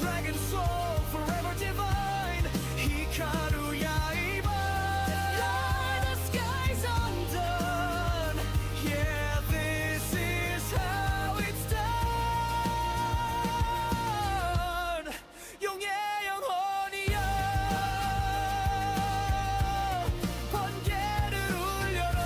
Dragon soul, forever divine. Hikaru Yaiba. The sky's undone. Yeah, this is how it's done. 용의 영혼이여, 번개를 울려라.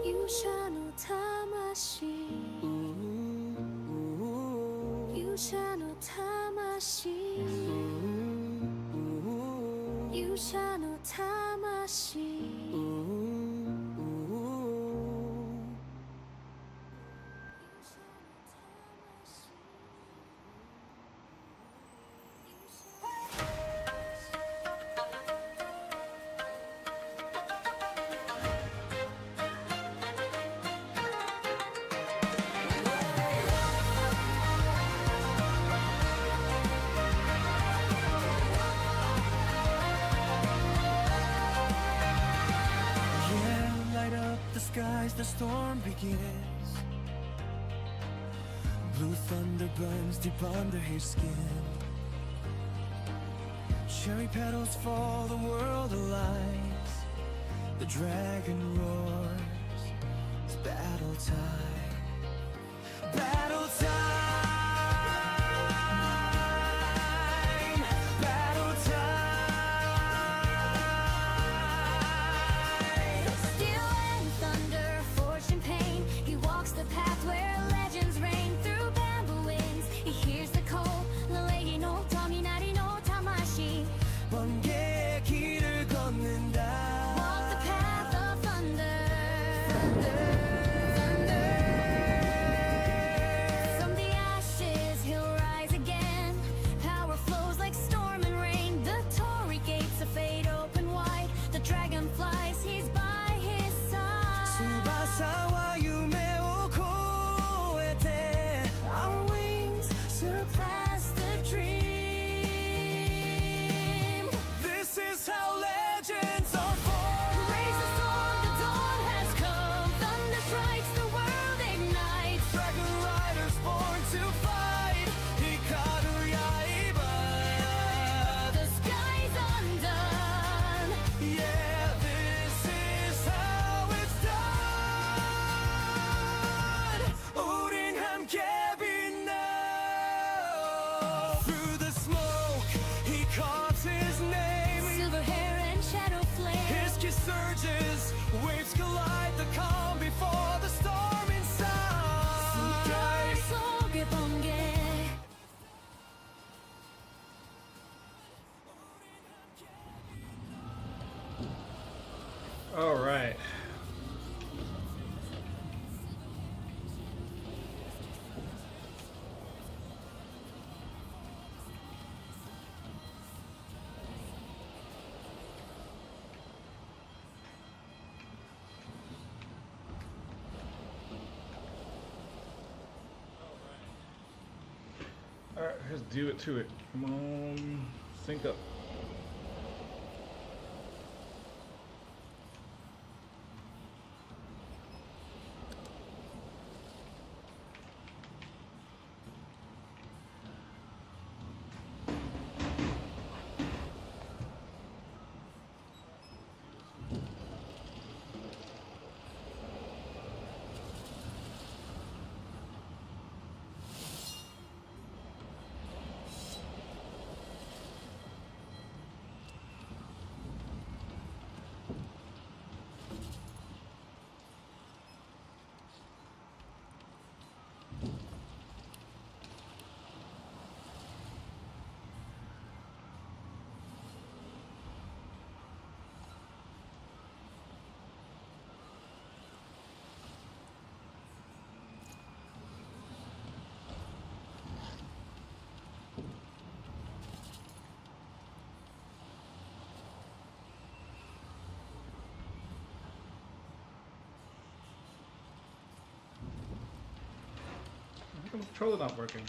유샤노 타마시 유샤노 타마시 유샤노 타마시 Yeah, light up the skies, the storm begins. Blue thunder burns deep under his skin. Cherry petals fall, the world aligns. The dragon roars, it's battle time. Battle time. Battle time. Steel and thunder, forge and pain. He walks the path where legends reign. Through bamboo wings, he hears the call. Lalei no Tominari no Tamashi. 번개의 길을 걷는다. Walk the path of thunder. From the ashes he'll rise again. Power flows like storm and rain. The Torii gates of fate open wide. The dragon flies, he's by his side. 수바사와 유메오코에 대 Our wings surpass the dream. This is how legends are born. Raise the sword, the dawn has come. Thunder strikes, the world ignites. Dragon riders born to fight. Hikaru Yaiba. The sky's undone. Yeah, this is how it's done. 우린 함께 빛나. Through the smoke, he carves his name. Silver hair and shadow flame. His kiss surges, waves collide, the calm before the storm inside. 숨결 속의 번개. All right. All right, let's do it to it. Come on, sync up. come the controller not working?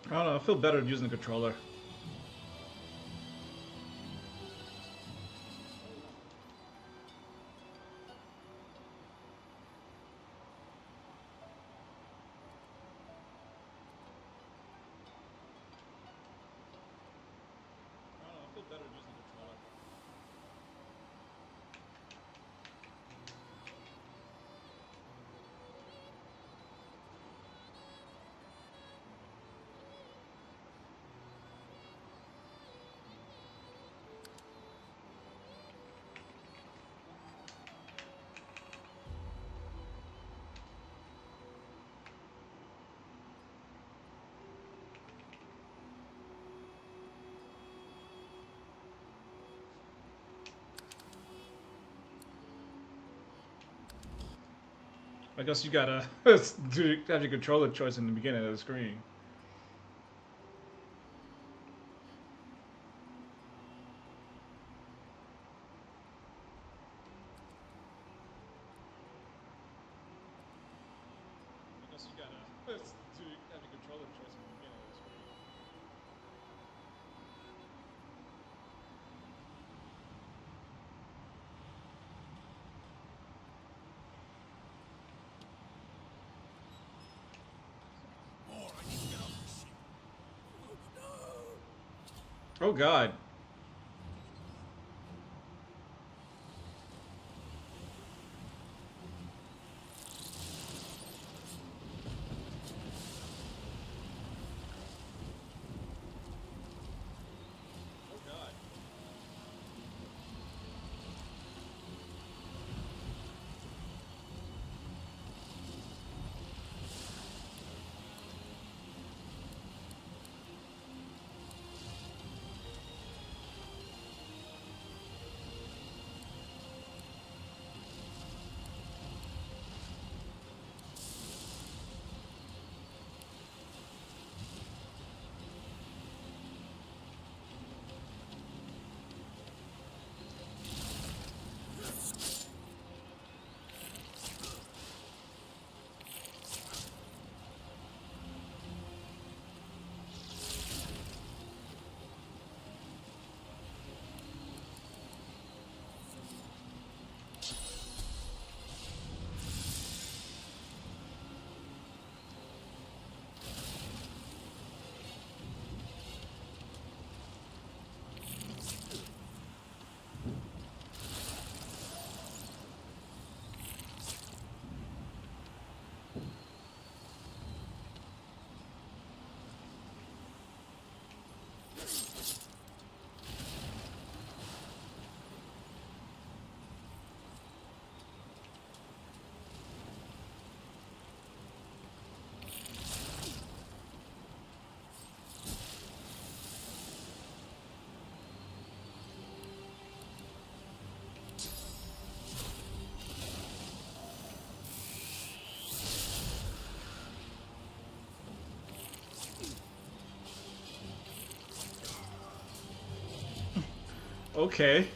I don't know, I feel better using the controller. I don't know, I feel better using the controller. I guess you gotta have your controller choice in the beginning of the screen. I guess you gotta have your controller choice in the beginning of the screen. Oh God. Oh God. Okay.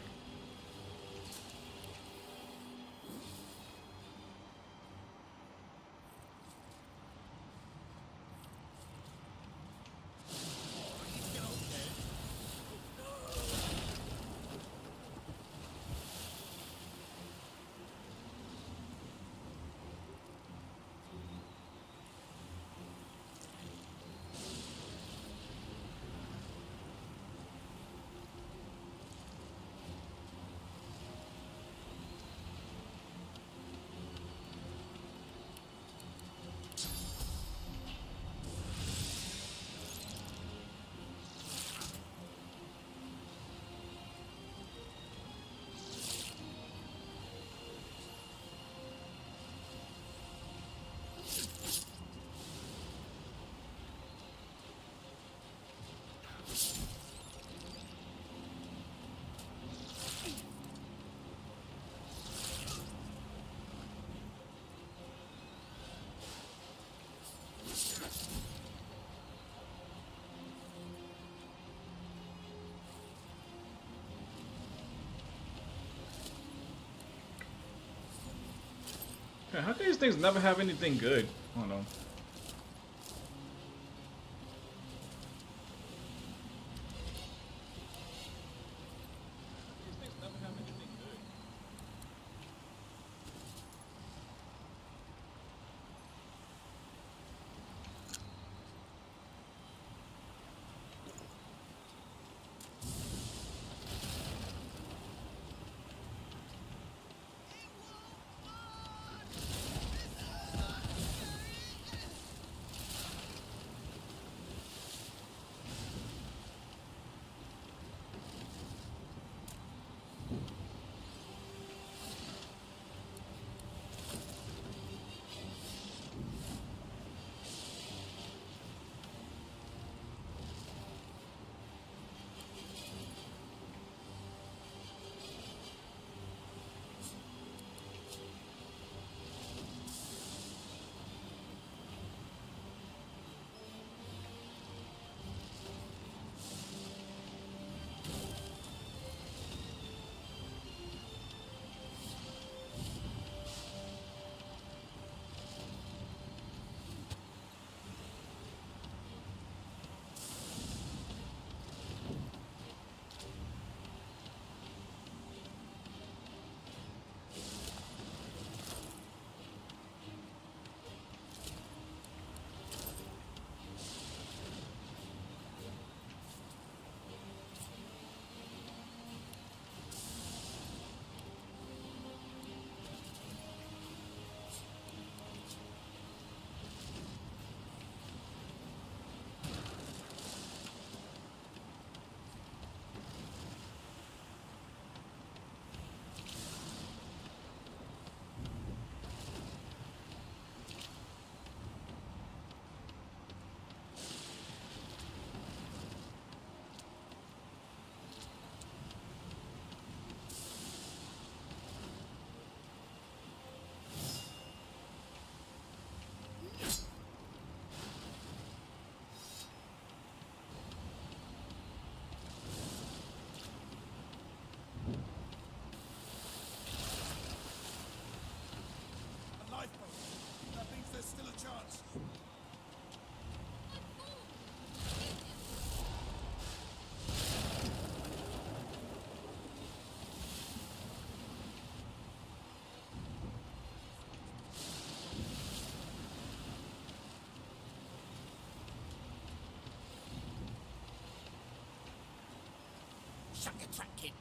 Yeah, how can these things never have anything good? I don't know. These things never have anything good. A lifeboat. That means there's still a chance. Shut your trap, kid.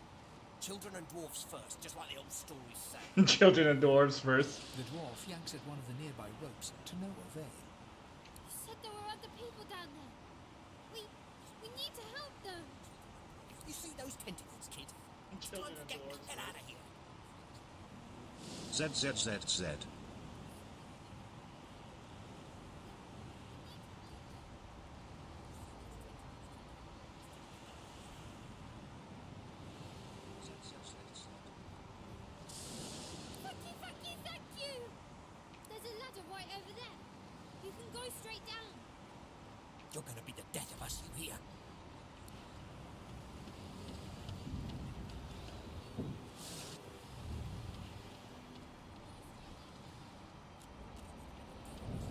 Children and dwarfs first, just like the old stories say. Children and dwarves first. The dwarf yanks at one of the nearby ropes to no avail. You said there were other people down there. We need to help them. You see those tentacles, kid? It's time to get the hell out of here. ZZZZ. Thank you! There's a ladder right over there. You can go straight down. You're gonna be the death of us, you hear?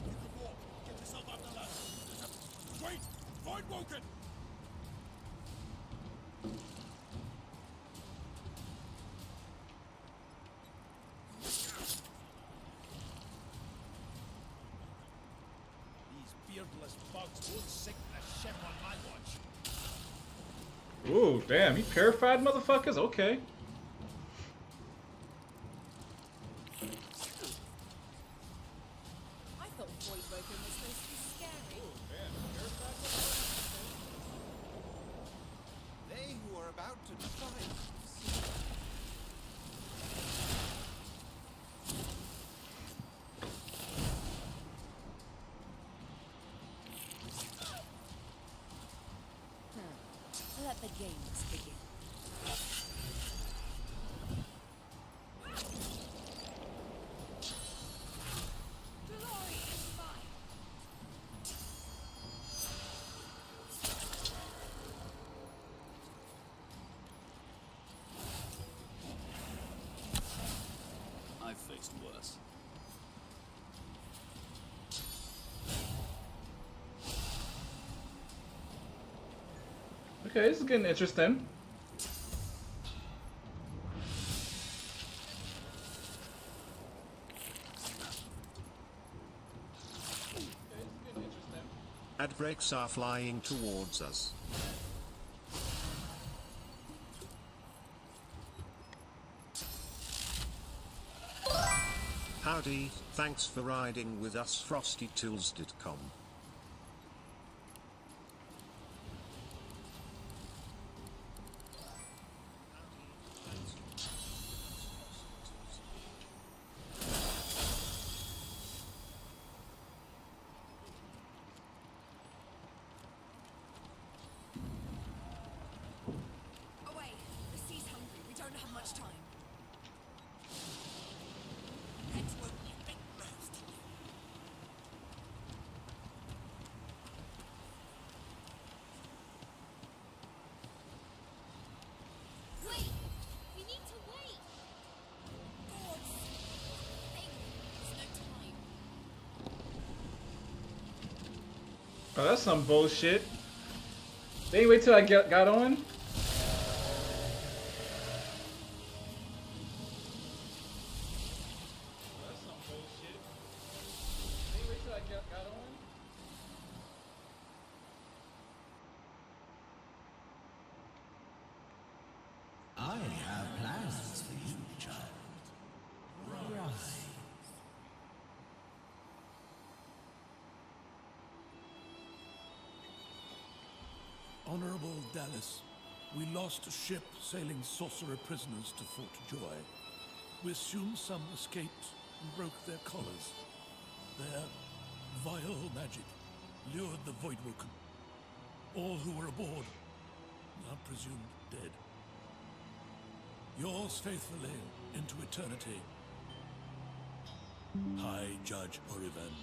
You can walk. Get yourself up the ladder. Wait! Find Woken! These beardless bugs won't sink a ship on my watch. Ooh, damn, he purified motherfuckers? Okay. I thought Void Woken was supposed to be scary. They who are about to defy us. Let the games begin. Glory is mine. I've faced worse. Okay, this is getting interesting. Adbrakes are flying towards us. Howdy, thanks for riding with us FrostyTools.com. Away! The sea's hungry. We don't have much time. Heads won't be a bit mouths to you. Wait! We need to wait! Gods! Hey, there's no time. Oh, that's some bullshit. They ain't wait till I got on. That's some bullshit. They ain't wait till I got on. I have plans for you, child. Rise. Honorable Dallas, we lost a ship sailing sorcerer prisoners to Fort Joy. We assume some escaped and broke their collars. Their vile magic lured the Voidwoken. All who were aboard are presumed dead. Yours faithfully into eternity, High Judge Orivan.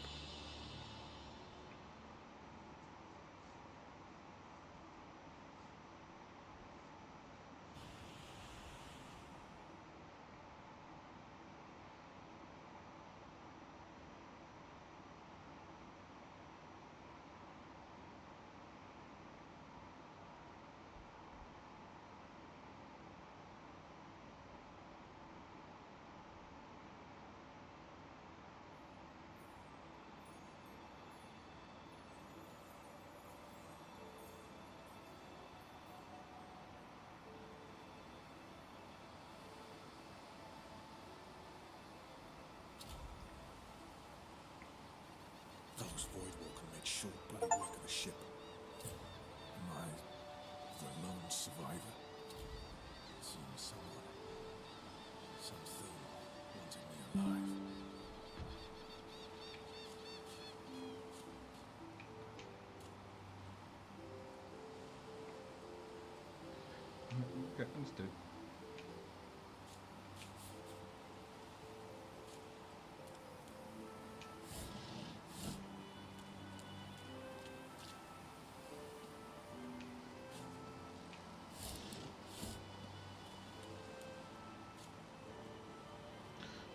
Those Voidwalker made short bloody work of the ship. Am I the lone survivor? Seems someone, something wanted me alive. Okay, understood.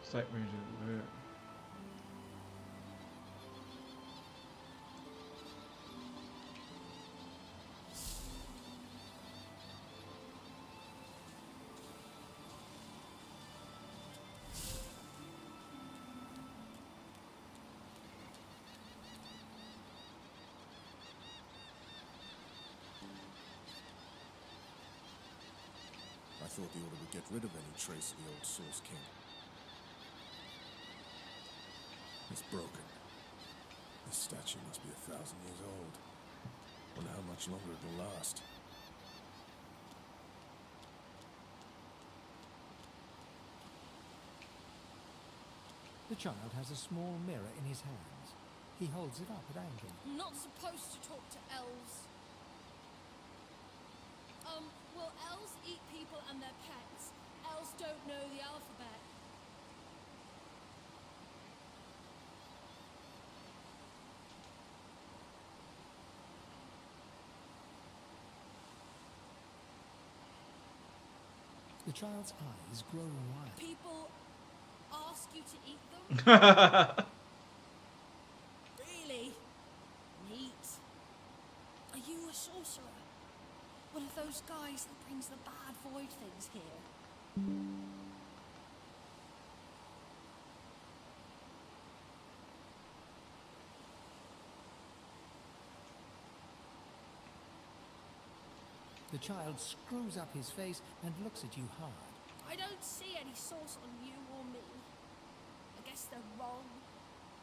Sight range is there. I thought the order would get rid of any trace of the old Source King. It's broken. This statue must be 1,000 years old. Wonder how much longer it will last. The child has a small mirror in his hands. He holds it up at angle. I'm not supposed to talk to elves. Will elves eat people and their pets? Elves don't know the alphabet. The child's eyes grow wide. People ask you to eat them? Really? Neat. Are you a sorcerer? One of those guys that brings the bad void things here. The child screws up his face and looks at you hard. I don't see any source on you or me. I guess they're wrong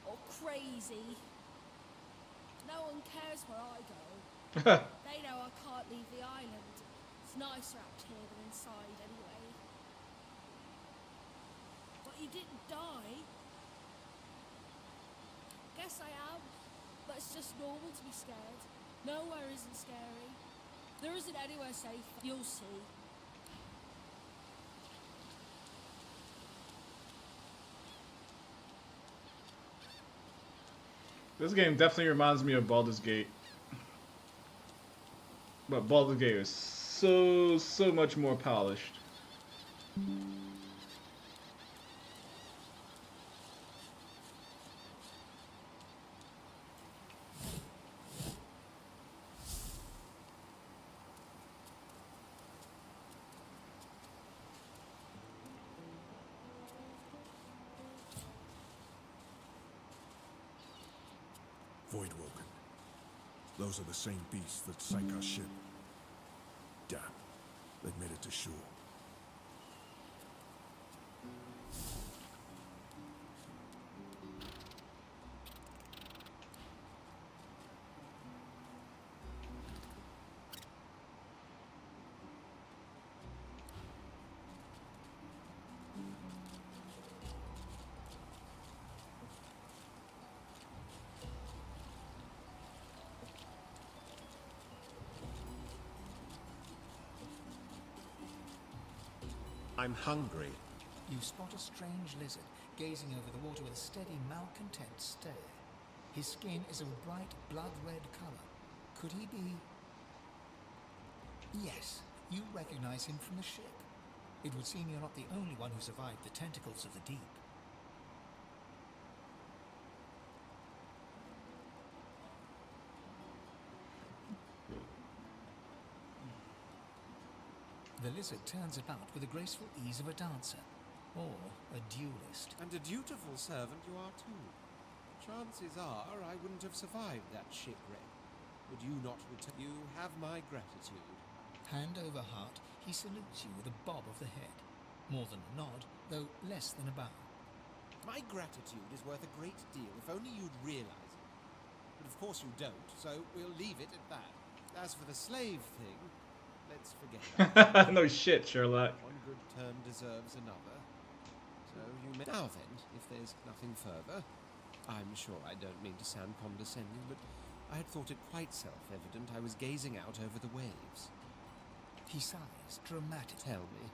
or crazy. No one cares where I go. They know I can't leave the island. It's nicer out here than inside anyway. But you didn't die. Guess I am. But it's just normal to be scared. Nowhere isn't scary. There isn't anywhere safe. You'll see. This game definitely reminds me of Baldur's Gate. But Baldur's Gate is so much more polished. Voidwoken. Those are the same beasts that sank our ship. Damn, they made it to shore. I'm hungry. You spot a strange lizard gazing over the water with a steady, malcontent stare. His skin is of a bright blood-red color. Could he be... Yes, you recognize him from the ship. It would seem you're not the only one who survived the tentacles of the deep. The lizard turns about with the graceful ease of a dancer, or a duelist. And a dutiful servant you are too. Chances are I wouldn't have survived that shipwreck. Would you not return? You have my gratitude. Hand over heart, he salutes you with a bob of the head. More than a nod, though less than a bow. My gratitude is worth a great deal, if only you'd realize it. But of course you don't, so we'll leave it at that. As for the slave thing, let's forget about it. No shit, Sherlock. One good turn deserves another. So you may... Now then, if there's nothing further, I'm sure I don't mean to sound condescending, but I had thought it quite self-evident I was gazing out over the waves. He sighs, dramatic. Tell me,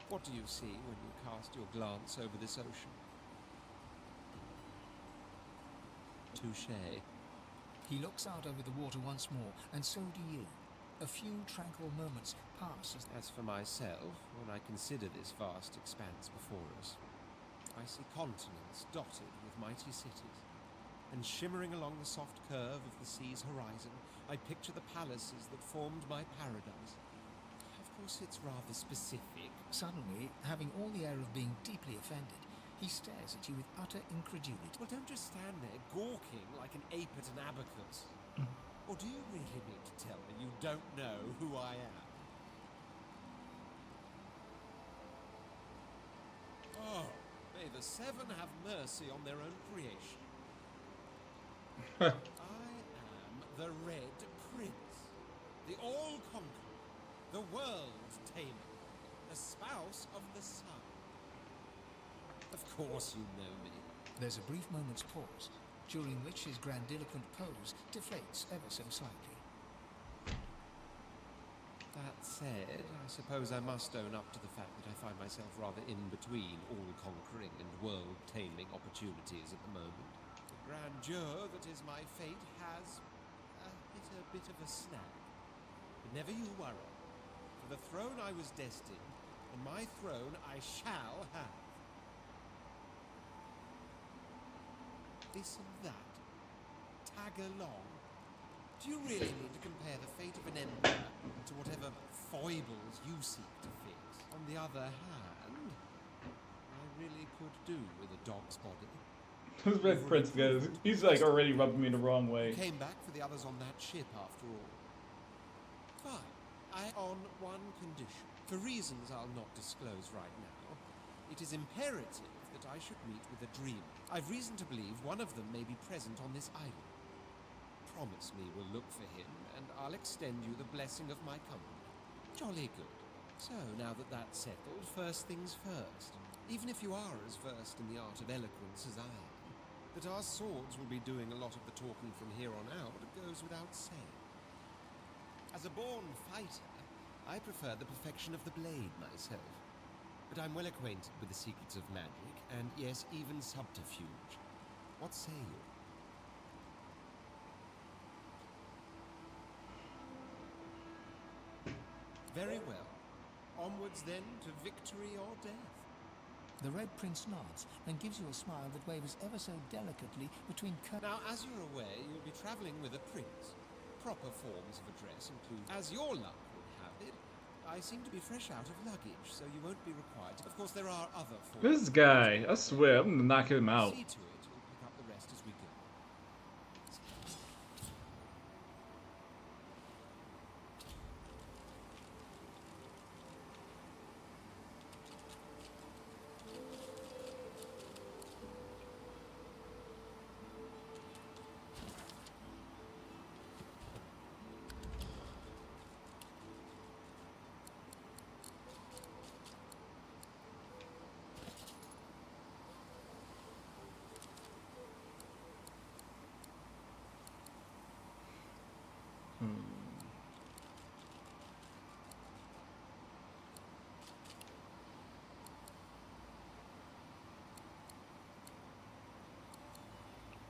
what do you see when you cast your glance over this ocean? Touché. He looks out over the water once more, and so do you. A few tranquil moments pass As for myself, when I consider this vast expanse before us, I see continents dotted with mighty cities, and shimmering along the soft curve of the sea's horizon, I picture the palaces that formed my paradise. Of course, it's rather specific. Suddenly, having all the air of being deeply offended, he stares at you with utter incredulity. Well, don't just stand there gawking like an ape at an abacus. Or do you really mean to tell me you don't know who I am? Oh, may the seven have mercy on their own creation. I am the Red Prince, the all-conqueror, the world-tamer, the spouse of the sun. Of course you know me. There's a brief moment's pause, during which his grandiloquent pose deflates ever so slightly. That said, I suppose I must own up to the fact that I find myself rather in between all-conquering and world-taming opportunities at the moment. The grandeur that is my fate has hit a bit of a snag. But never you worry. For the throne I was destined, and my throne I shall have. This and that. Tag along. Do you really need to compare the fate of an empire to seek to fix. On the other hand, I really could do with a dog's body. This Red Prince guy, he's like already rubbing me the wrong way. You came back for the others on that ship after all. Fine. On one condition. For reasons I'll not disclose right now, it is imperative that I should meet with a dreamer. I've reason to believe one of them may be present on this island. Promise me we'll look for him, and I'll extend you the blessing of my company. Jolly good. So, now that that's settled, first things first. Even if you are as versed in the art of eloquence as I am, that our swords will be doing a lot of the talking from here on out goes without saying. As a born fighter, I prefer the perfection of the blade myself. But I'm well acquainted with the secrets of magic, and yes, even subterfuge. What say you? Very well. Onwards then to victory or death. The Red Prince nods and gives you a smile that wavers ever so delicately between Now, as you're aware, you'll be traveling with a prince. Proper forms of address include, as your luck would have it, I seem to be fresh out of luggage, so you won't be required to. Of course, there are other forms. This guy, I swear, I'm gonna knock him out. See to it, we'll pick up the rest as we go.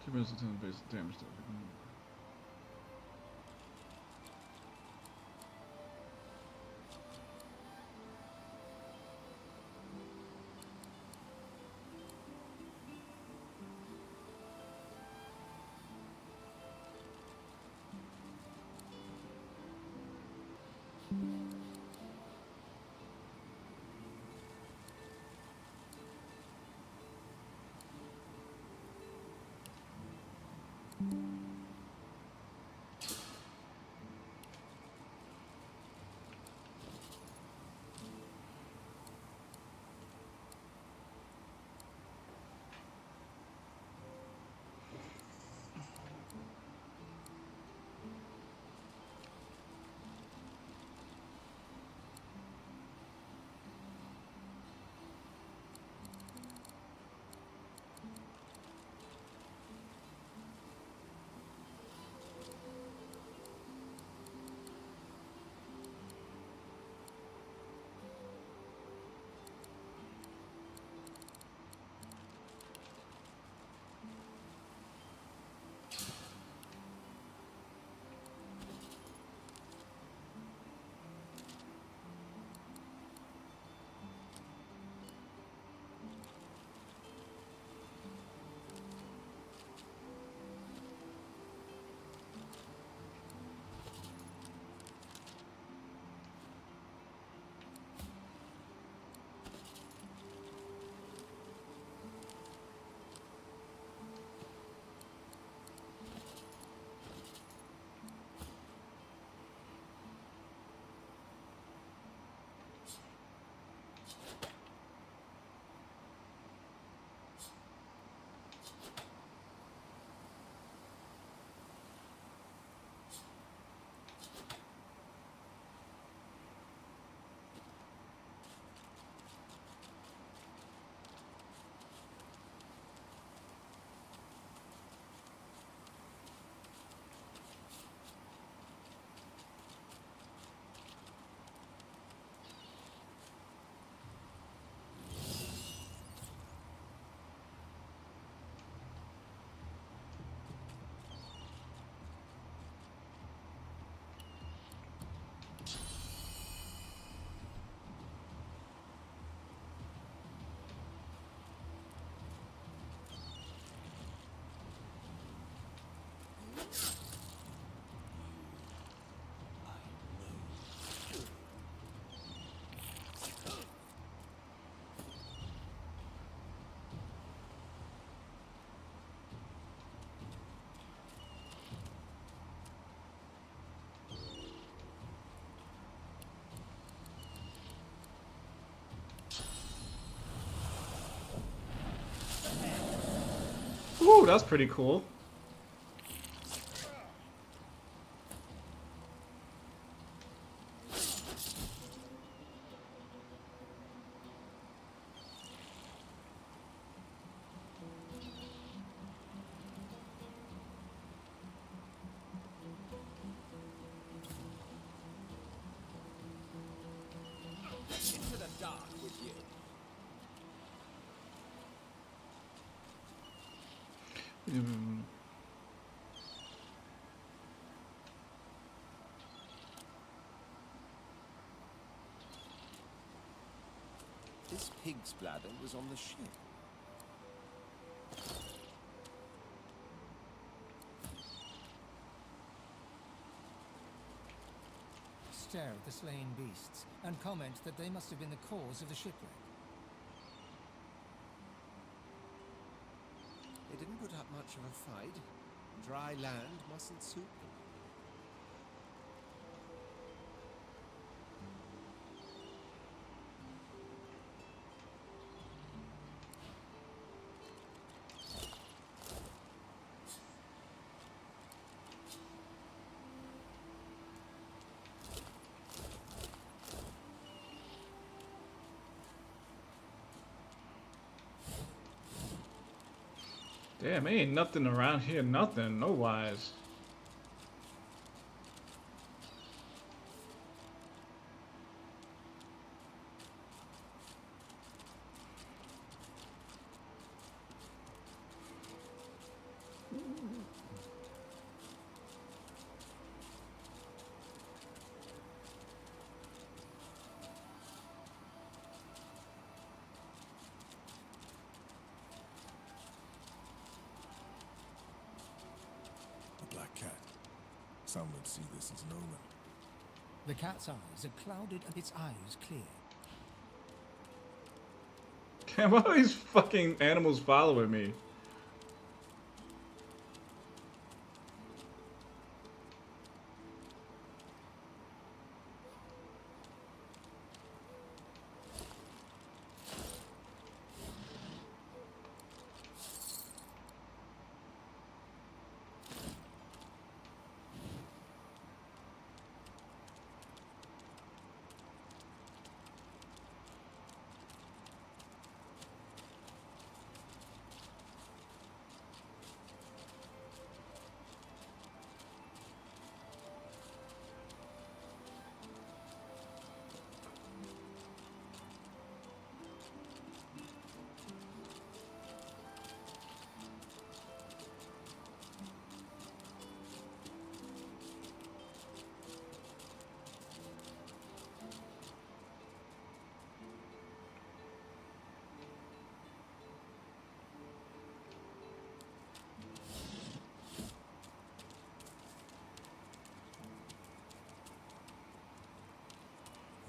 Two minutes to 10 base damage. Woo, that's pretty cool. Into the dark with you. Hmm. This pig's bladder was on the ship. Stare at the slain beasts and comment that they must have been the cause of the shipwreck. They didn't put up much of a fight. Dry land mustn't suit them. Damn, ain't nothing around here, nothing, no wise. A black cat. Some would see this as an omen. The cat's eyes are clouded and its eyes clear. Damn, why are these fucking animals following me?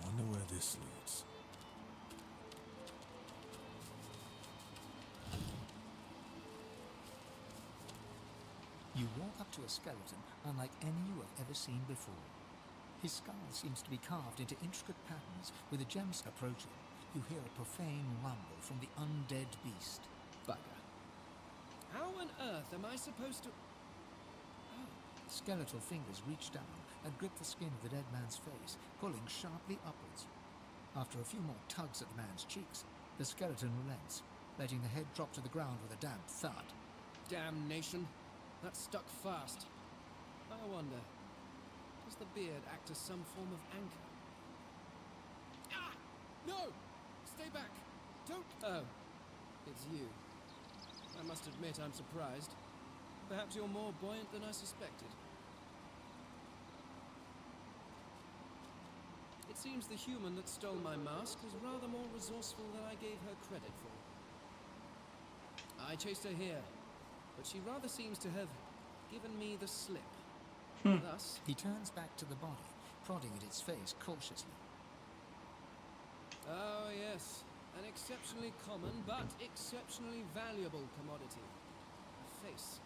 Wonder where this leads. You walk up to a skeleton unlike any you have ever seen before. His skull seems to be carved into intricate patterns with a gemstone. Approaching, you hear a profane rumble from the undead beast. Bugger. How on earth am I supposed to... Skeletal fingers reach down and grip the skin of the dead man's face, pulling sharply upwards. After a few more tugs at the man's cheeks, the skeleton relents, letting the head drop to the ground with a damp thud. Damnation. That stuck fast. I wonder, does the beard act as some form of anchor? Ah! No! Stay back! Don't... Oh. It's you. I must admit I'm surprised. Perhaps you're more buoyant than I suspected. It seems the human that stole my mask was rather more resourceful than I gave her credit for. I chased her here, but she rather seems to have given me the slip. Thus, He turns back to the body, prodding at its face cautiously. oh yes, an exceptionally common but exceptionally valuable commodity. A face.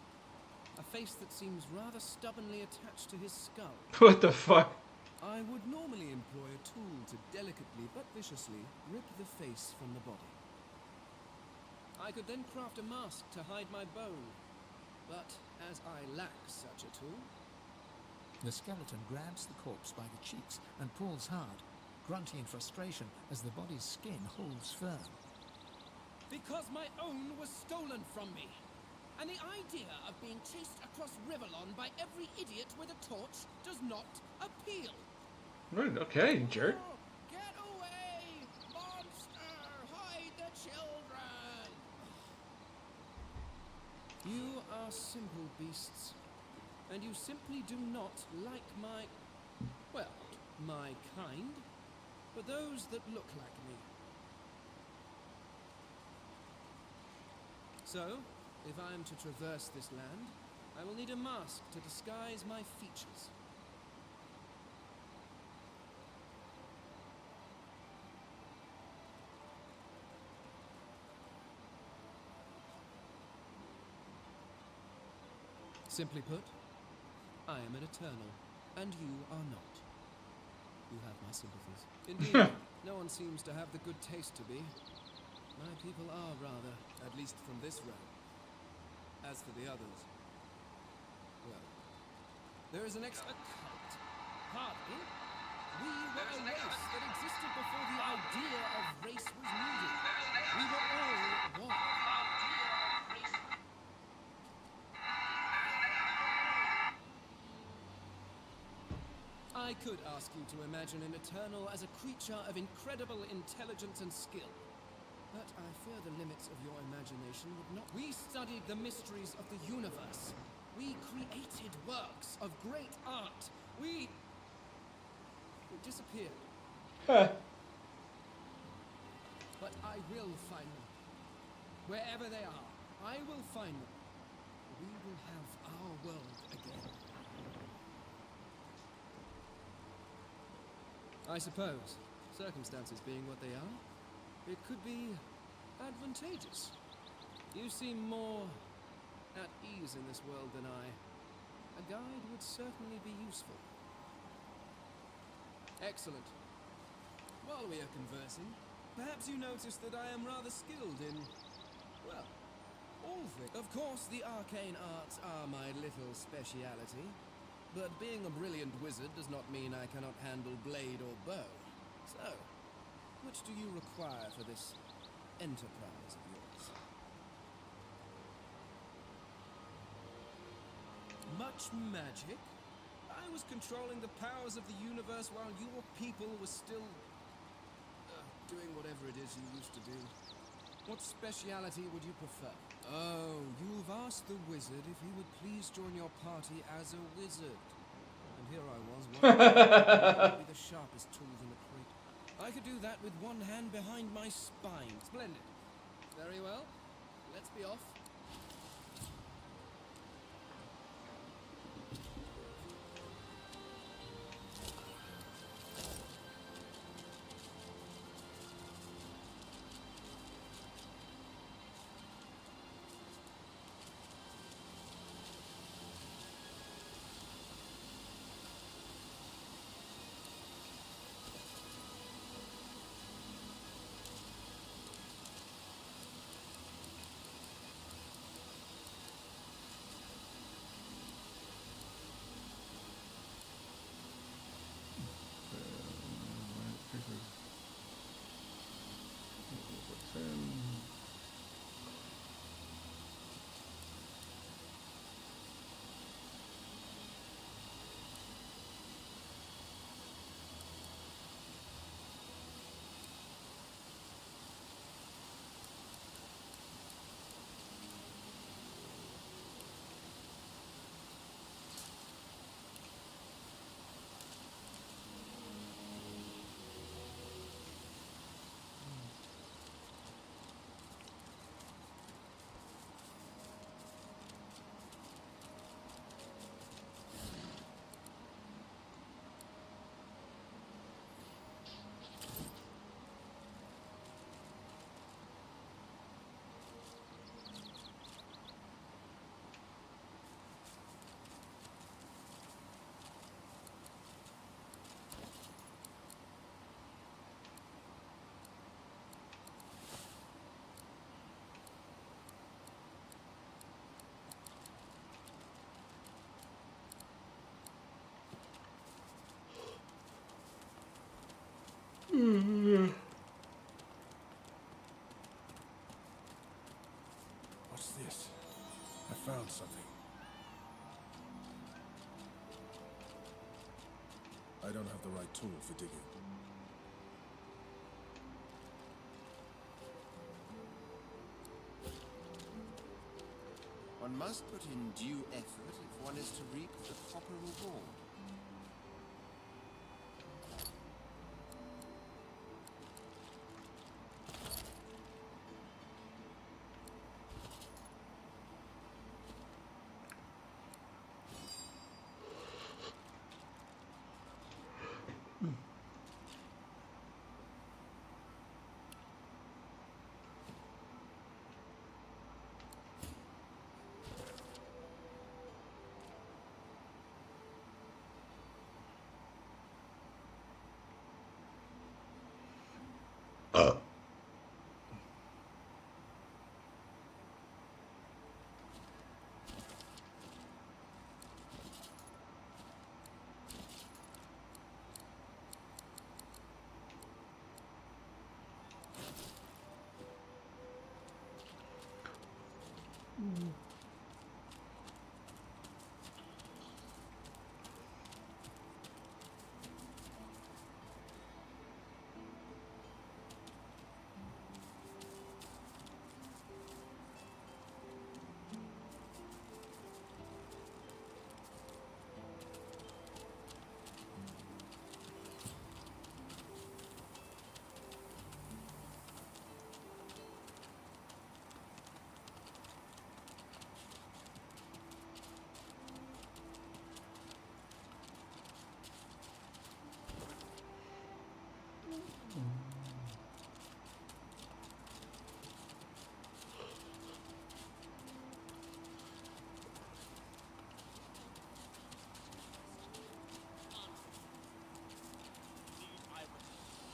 A face that seems rather stubbornly attached to his skull. What the fuck? I would normally employ a tool to delicately but viciously rip the face from the body. I could then craft a mask to hide my bone, but as I lack such a tool, The skeleton grabs the corpse by the cheeks and pulls hard, grunting in frustration as the body's skin holds firm. because my own was stolen from me. And the idea of being chased across Rivellon by every idiot with a torch does not appeal. Right, okay, jerk. Oh, get away! Monster! Hide the children! You are simple beasts, and you simply do not like my kind, but those that look like me. So, if I am to traverse this land, I will need a mask to disguise my features. Simply put, I am an eternal, and you are not. You have my sympathies. Indeed, no one seems to have the good taste to be. My people are rather, at least from this realm. As for the others, well, there is an a cult. Hardly. We were a race that existed before the idea of race was needed. We were all one. I could ask you to imagine an Eternal as a creature of incredible intelligence and skill. But I fear the limits of your imagination would not. We studied the mysteries of the universe. We created works of great art. We disappeared. But I will find them. Wherever they are, I will find them. We will have our world again. I suppose, circumstances being what they are, it could be advantageous. You seem more at ease in this world than I. A guide would certainly be useful. Excellent. While we are conversing, perhaps you notice that I am rather skilled in, well, all things. Of course, the arcane arts are my little speciality. But being a brilliant wizard does not mean I cannot handle blade or bow. So, which do you require for this enterprise of yours? Much magic? I was controlling the powers of the universe while your people were still doing whatever it is you used to do. What speciality would you prefer? Oh, you've asked the wizard if he would please join your party as a wizard. And here I was, wondering be the sharpest tools in the crate. I could do that with one hand behind my spine. Splendid. Very well. Let's be off. found something. I don't have the right tool for digging. One must put in due effort if one is to reap the proper reward.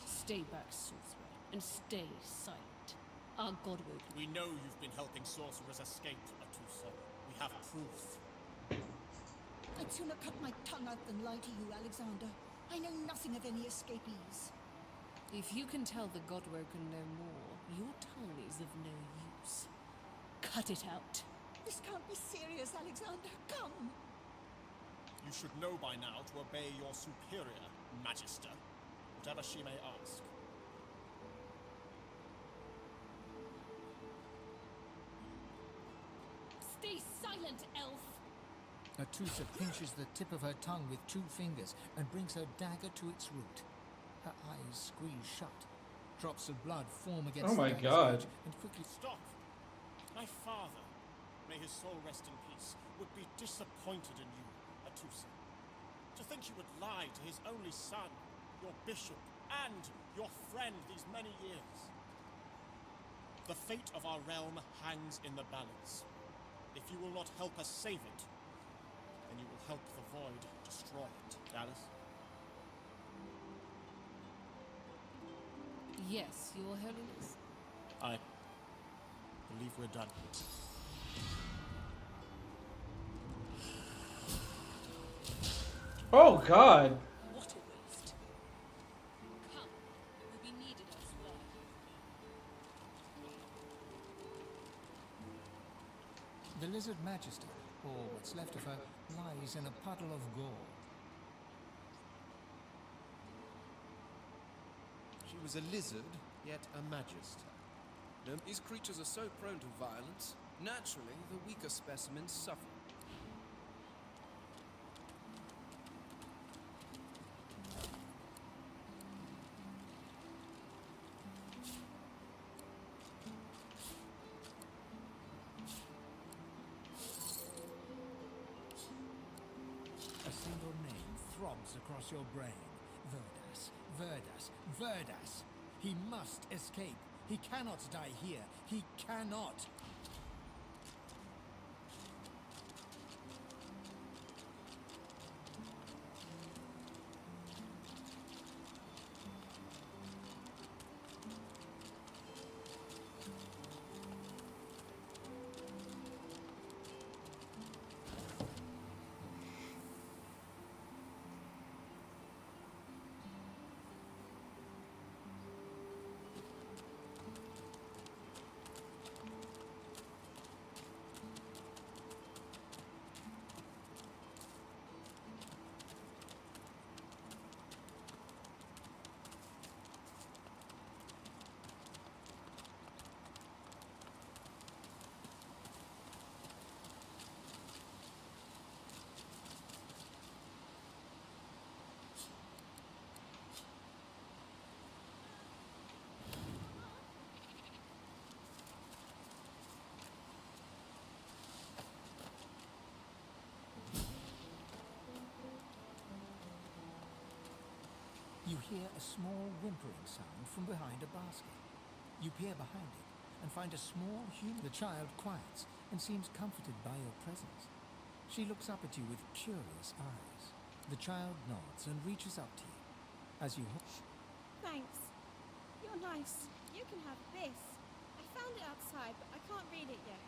Stay back, sorcerer, and stay silent. Our god will. We know you've been helping sorcerers escape, Atusa. We have proof. I'd sooner cut my tongue out than lie to you, Alexander. I know nothing of any escapees. If you can tell the Godwoken no more, your tongue is of no use. Cut it out. This can't be serious, Alexander. Come! You should know by now to obey your superior, Magister, whatever she may ask. Stay silent, elf! Atusa pinches the tip of her tongue with 2 fingers and brings her dagger to its root. Her eyes squeeze shut. Drops of blood form against Oh my the God. edge and quickly... Stop! My father, may his soul rest in peace, would be disappointed in you, Atusa. To think you would lie to his only son, your bishop, and your friend these many years. The fate of our realm hangs in the balance. If you will not help us save it, then you will help the void destroy it. Alice? Yes, your holiness. I believe we're done. Oh God. What a waste. Come, we'll be needed elsewhere. The Lizard Magister, or what's left of her, lies in a puddle of gore. She was a lizard, yet a magister. These creatures are so prone to violence. Naturally, the weaker specimens suffer. A single name throbs across your brain. Verdas, Verdas, Verdas. He must escape. He cannot die here. He cannot. You hear a small whimpering sound from behind a basket. You peer behind it and find a small human. The child quiets and seems comforted by your presence. She looks up at you with curious eyes. The child nods and reaches up to you. As you Thanks. You're nice. You can have this. I found it outside, but I can't read it yet.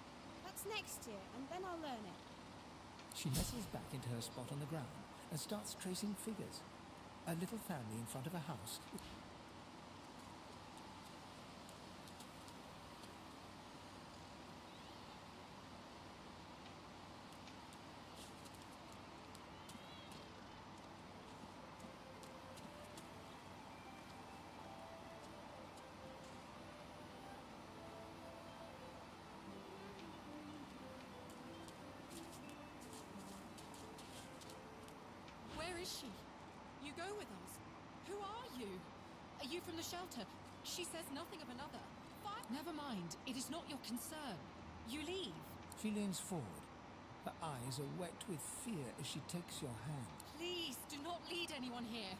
That's next year, and then I'll learn it. She nestles back into her spot on the ground and starts tracing figures. A little family in front of a house. Where is she? You go with us. Who are you? Are you from the shelter? She says nothing of another. Never mind. It is not your concern. You leave. She leans forward. Her eyes are wet with fear as she takes your hand. Please, do not lead anyone here.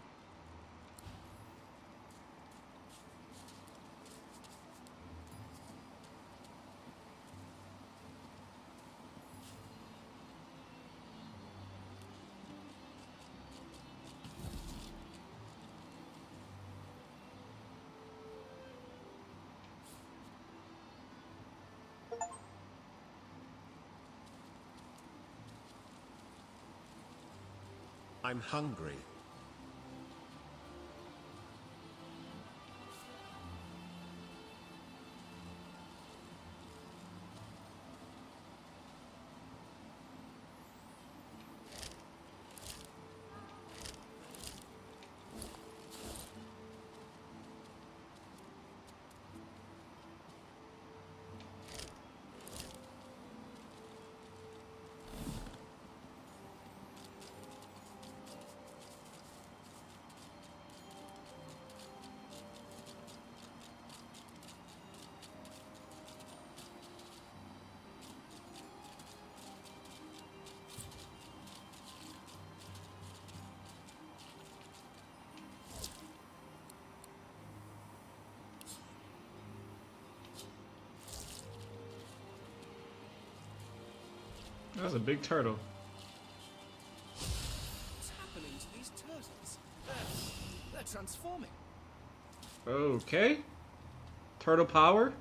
I'm hungry. That's a big turtle. What's happening to these turtles? They're transforming. Okay. Turtle power.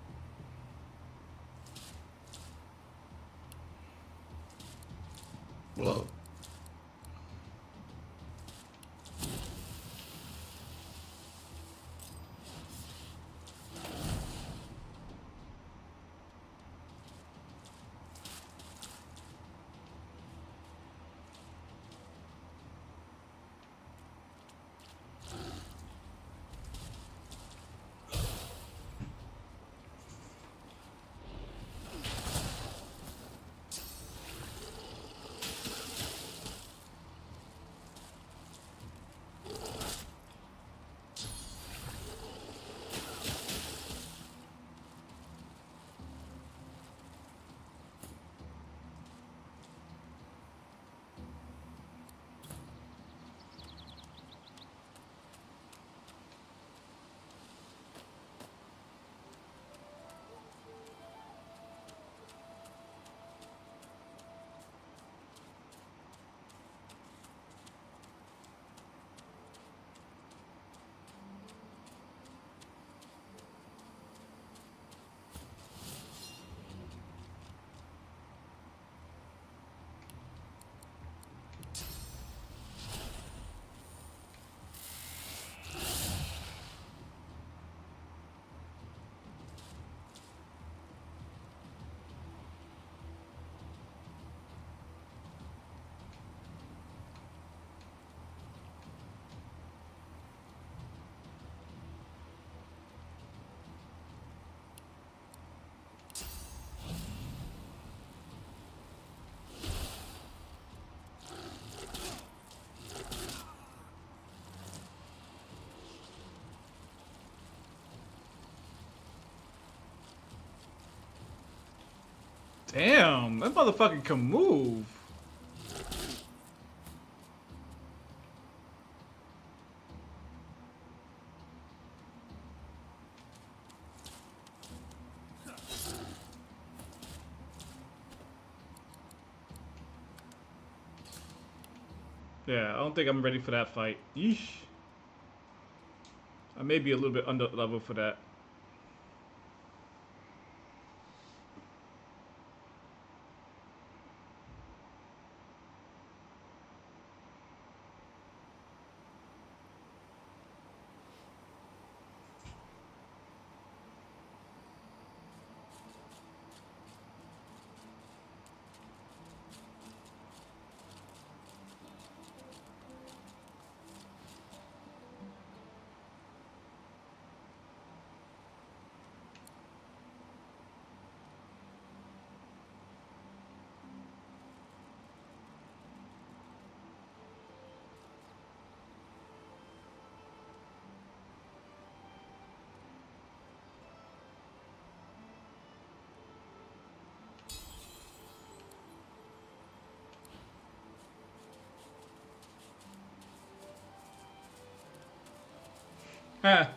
Whoa. Damn, that motherfucker can move. Yeah, I don't think I'm ready for that fight. Yeesh. I may be a little bit under level for that. Ha!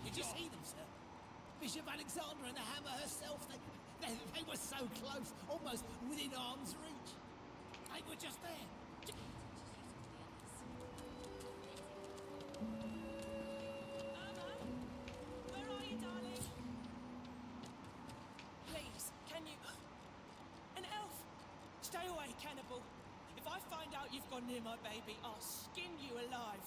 Did you see them, sir? Bishop Alexander and the hammer herself, they were so close, almost within arm's reach. They were just there. Where are you, darling? Please, can you... An elf! Stay away, cannibal. If I find out you've gone near my baby, I'll skin you alive.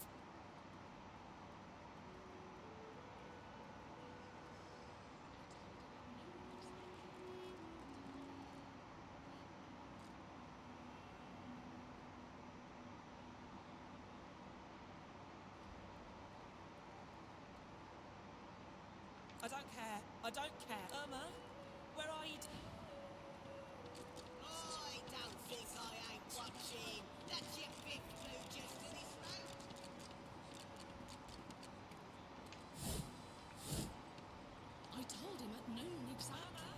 I don't care. I don't care. Irma, where are you? I don't think I ain't watching. That's your big blue just to this road. I told him at noon exactly.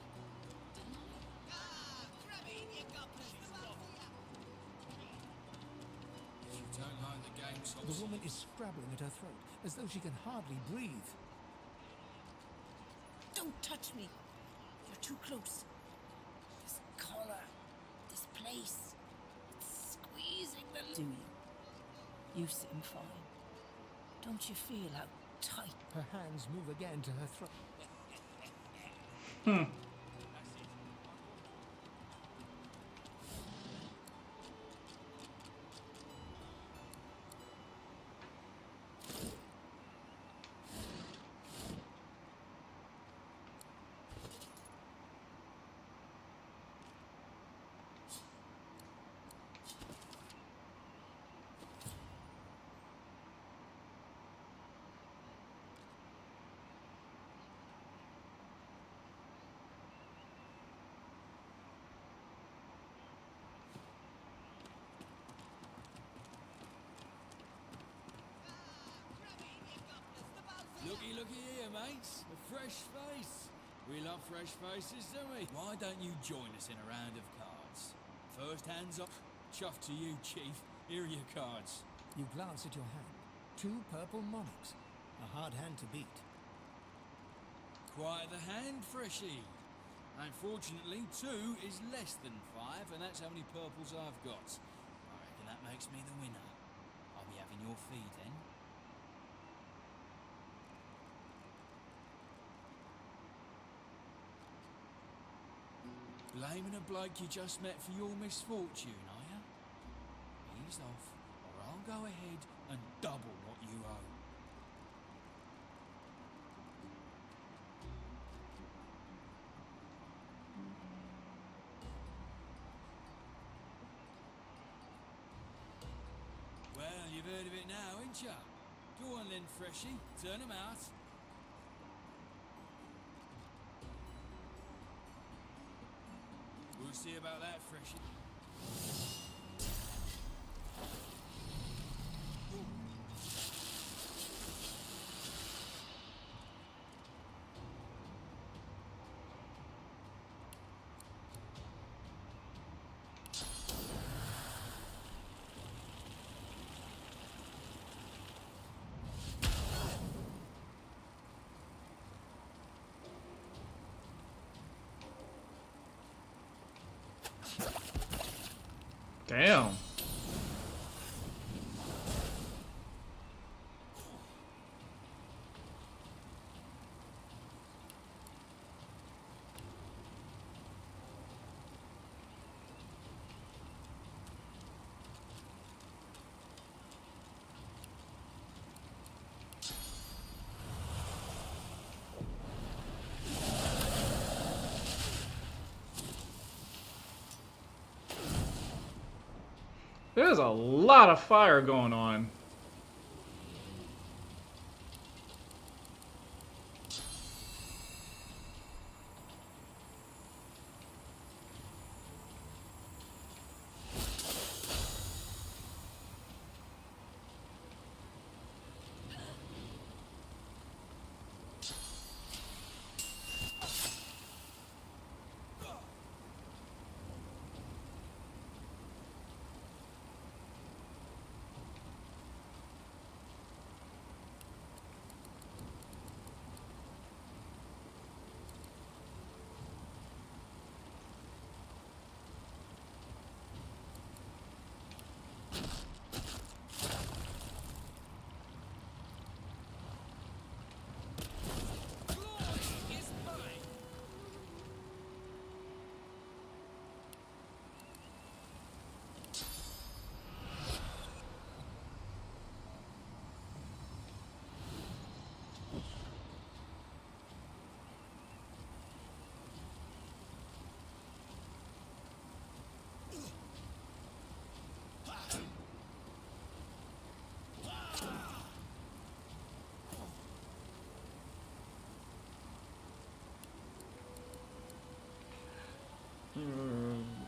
Didn't I? Ah, grab it in your gobblers, the both of you. You don't like the game, The woman is scrabbling at her throat, as though she can hardly breathe. Don't touch me. You're too close. This collar, this place, it's squeezing the... Do you? You seem fine. Don't you feel how tight? Her hands move again to her throat. Looky here, mates. A fresh face. We love fresh faces, don't we? Why don't you join us in a round of cards? First hands up. Chuff to you, Chief. Here are your cards. You glance at your hand. 2 purple monarchs. A hard hand to beat. Quite the hand, Freshy. Unfortunately, 2 is less than 5, and that's how many purples I've got. I reckon that makes me the winner. I'll be having your fee then. Blaming a bloke you just met for your misfortune, are you? Ease off, or I'll go ahead and double what you owe. Well, you've heard of it now, ain't ya? Go on then, Freshie, turn 'em out. We'll see about that, Freshie. Damn. There's a lot of fire going on.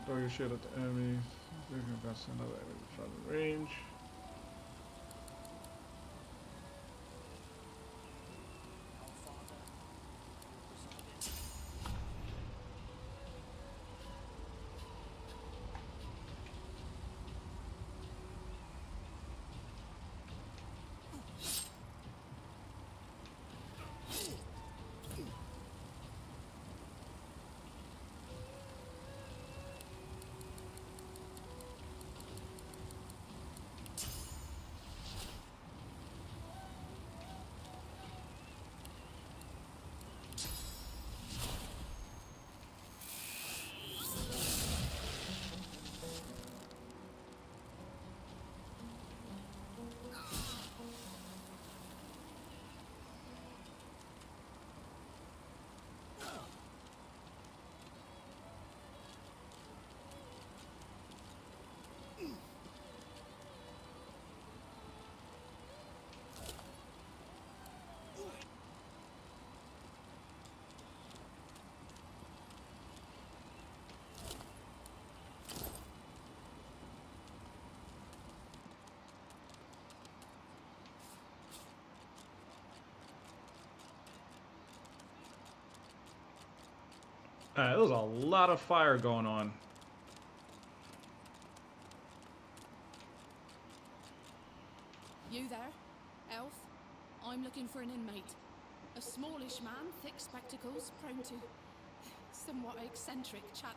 Throw your shield at the enemy. You can pass another enemy from the range. There's a lot of fire going on. You there, elf? I'm looking for an inmate. A smallish man, thick spectacles, prone to somewhat eccentric chatter.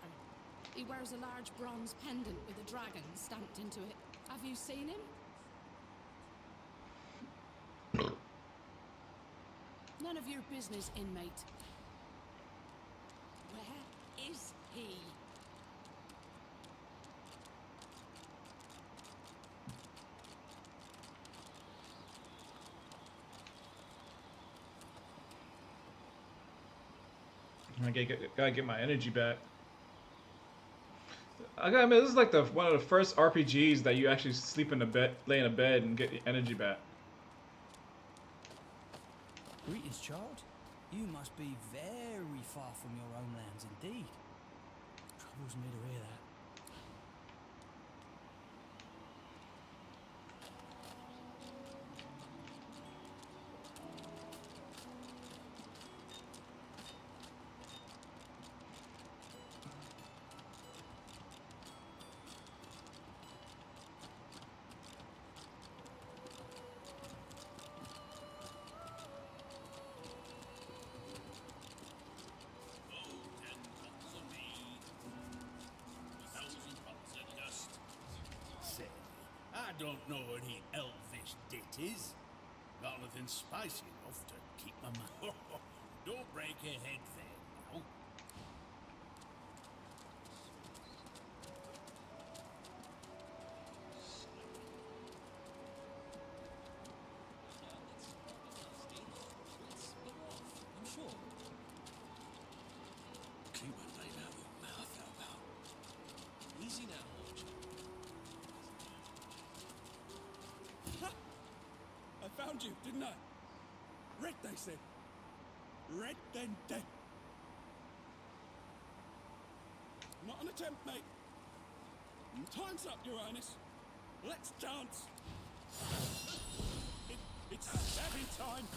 He wears a large bronze pendant with a dragon stamped into it. Have you seen him? None of your business, inmate. Where is he? Gotta get my energy back. I mean, this is like one of the first RPGs that you actually sleep in the bed, lay in a bed, and get your energy back. Greetings, child. You must be very far from your homelands indeed. Troubles me to hear that. I don't know any elvish ditties. Got nothing spicy enough to keep my mouth. Don't break your head there now. I'm sure. Keep my name out of your mouth, how about? Easy now, Archer. I found you, didn't I? Red, they said. Red, then dead. Not an attempt, mate. Time's up, Your Highness. Let's dance. It's stabbing time.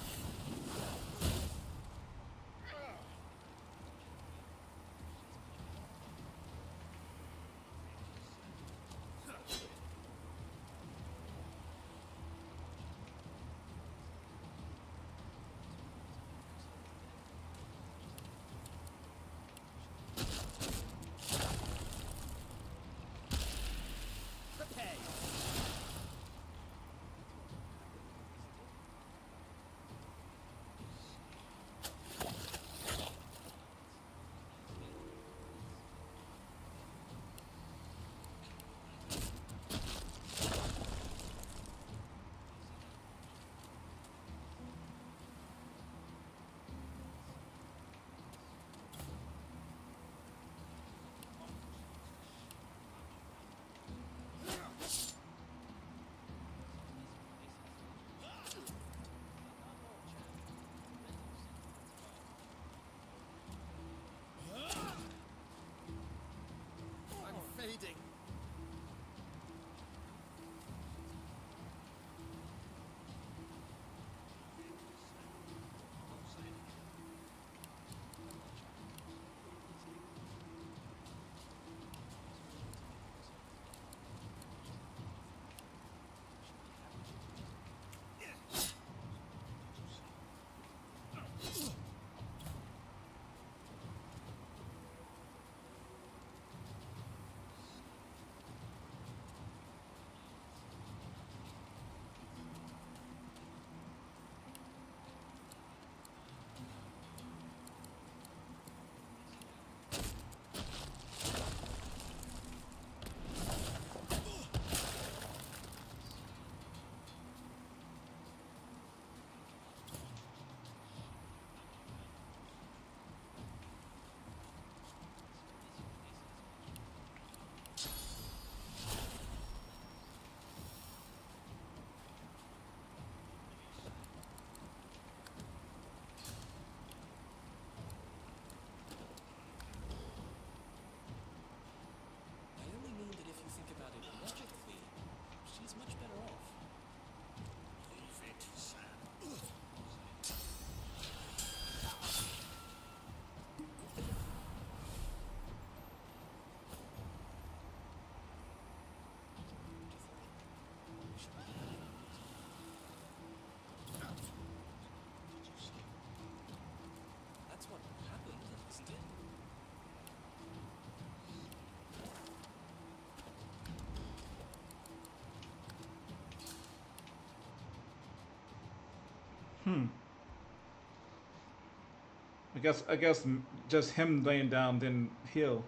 I guess just him laying down didn't heal.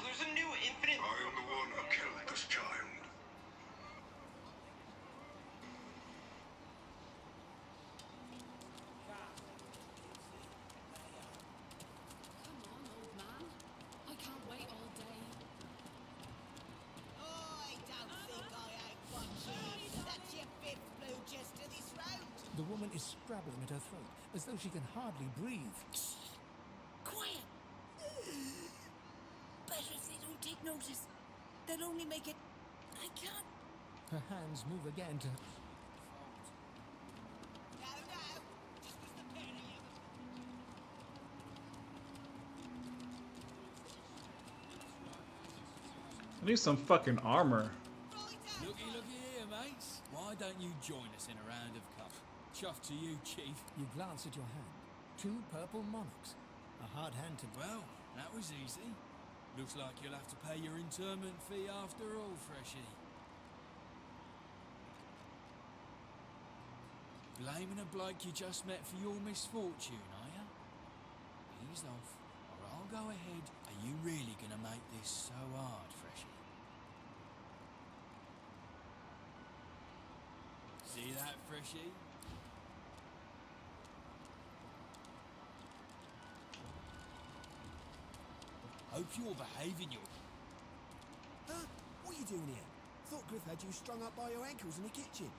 There's a new infinite. I am the one who killed this child. Come on, old man. I can't wait all day. Oh, I don't think I ain't watching. That's your fifth blue just to this road. The woman is scrabbling at her throat, as though she can hardly breathe. Quiet! Better if they don't take notice. They'll only make it... I can't... Her hands move again to... No, no. Just was the pair of you. I need some fucking armor. Looky here, mates. Why don't you join us in a round of cup? Chuff to you, Chief. You glance at your hand. 2 purple monarchs. A hard hand to... Well, that was easy. Looks like you'll have to pay your interment fee after all, Freshie. Blaming a bloke you just met for your misfortune, are you? Ease off, or I'll go ahead. Are you really gonna make this so hard, Freshie? See that, Freshie? Hope you're behaving your... Huh? What are you doing here? Thought Griff had you strung up by your ankles in the kitchen.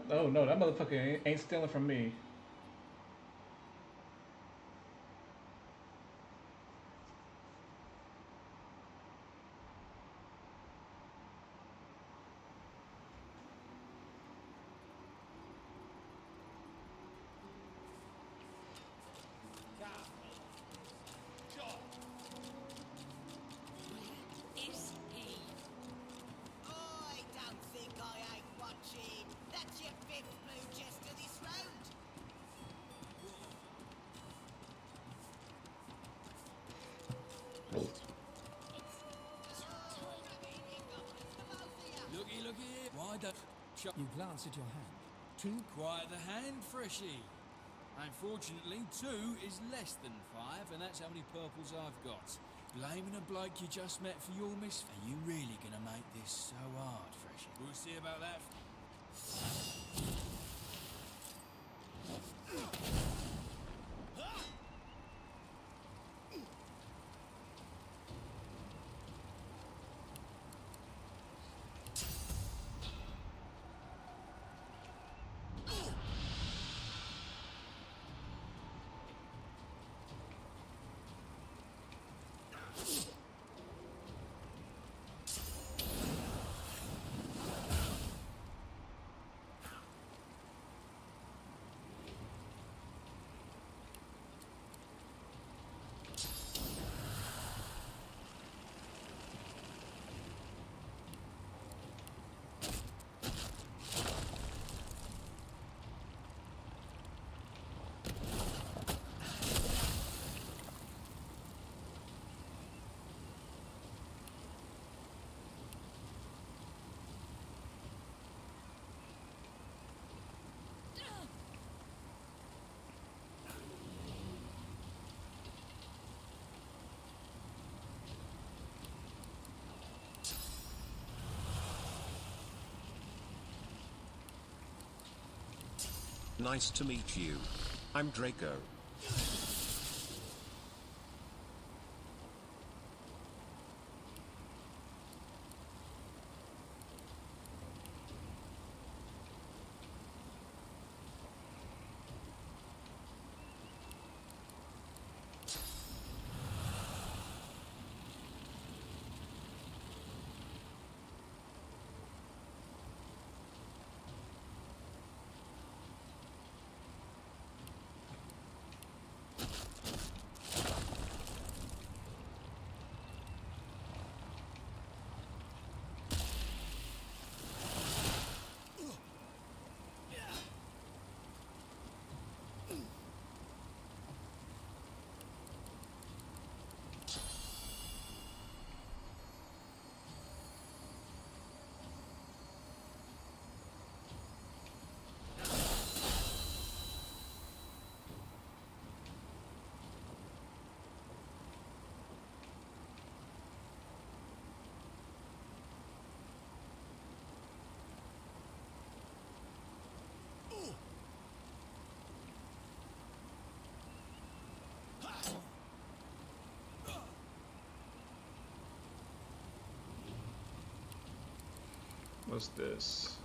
Oh no, that motherfucker ain't stealing from me. Is he? Oh, I don't think I ain't watching. That's your fifth blue just to this road. Looky here. Why don't... You glance at your hand. 2... Quiet the hand, Freshie. Unfortunately, 2 is less than 5, and that's how many purples I've got. Blaming a bloke you just met for your miss... Are you really gonna make this so hard, Freshie? We'll see about that. Nice to meet you. I'm Draco. What's this?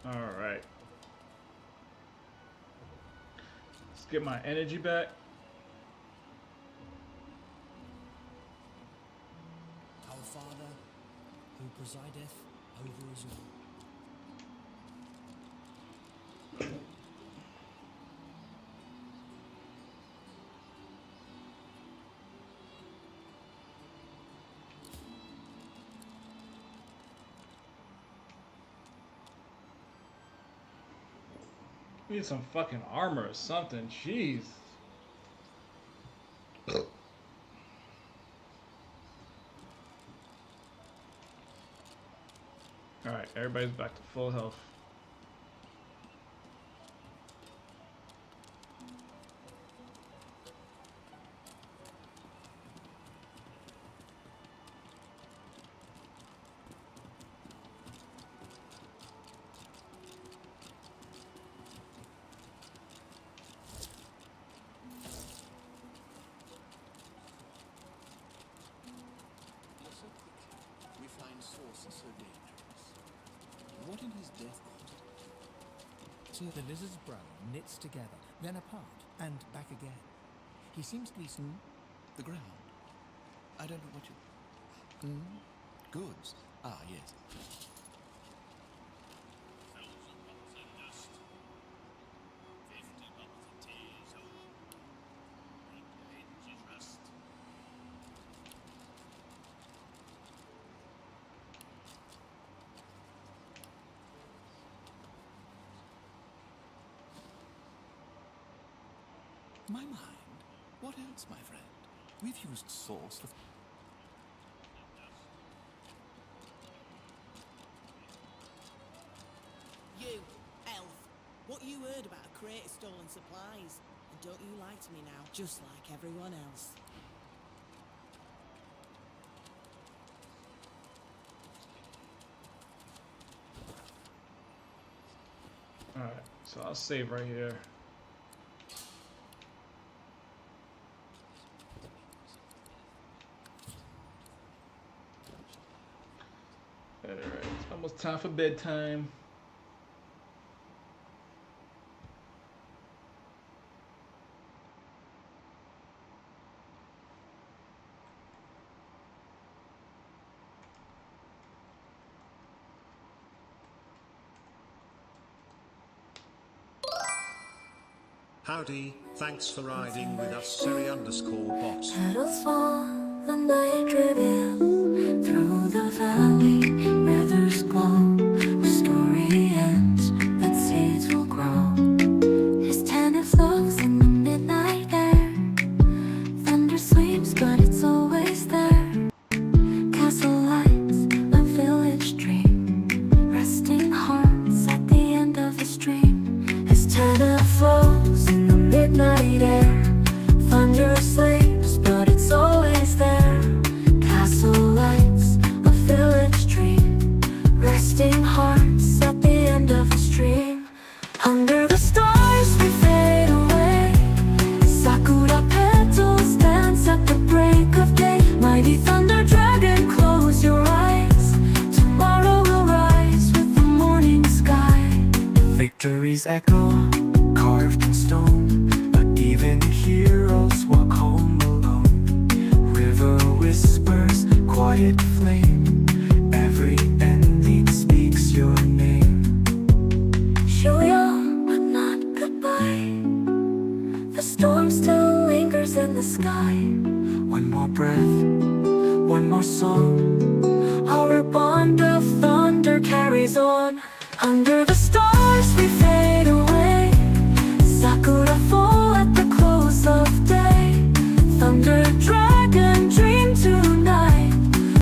All right. Let's get my energy back. Our Father, who presideth over us all. We need some fucking armor or something. Jeez. Alright, everybody's back to full health. We find sources so dangerous. What in his death caused it? So the lizard's brow knits together, then apart, and back again. He seems to be The ground. I don't know what you... Goods. Ah, yes. My mind? What else, my friend? We've used sauce for... You, elf, what you heard about a crate of stolen supplies? And don't you lie to me now, just like everyone else. Alright, so I'll save right here. Alright, it's almost time for bedtime. Howdy, thanks for riding with us, Seri_bot. Petals fall, the night reveals through the valley where there's glow. The story ends, but seeds will grow. His tenant flows in the midnight air. Thunder sweeps, but it's always there. Castle lights, a village dream. Resting hearts at the end of the stream. His tenant flows in the midnight air. Thunder sleeps, but it's always there. Castle lights, a village dream. Resting hearts at the end of the stream. Under the stars we fade away. Sakura petals dance at the break of day. Mighty thunder dragon, close your eyes. Tomorrow will rise with the morning sky. Victory's echo, carved in stone. But even heroes walk home alone. River whispers, quiet flame. Every ending speaks your name. Shuyo, but not goodbye. The storm still lingers in the sky. One more breath, one more song. Our bond of thunder carries on. Under the stars we fade away. Sakura fall at the close of day. Thunder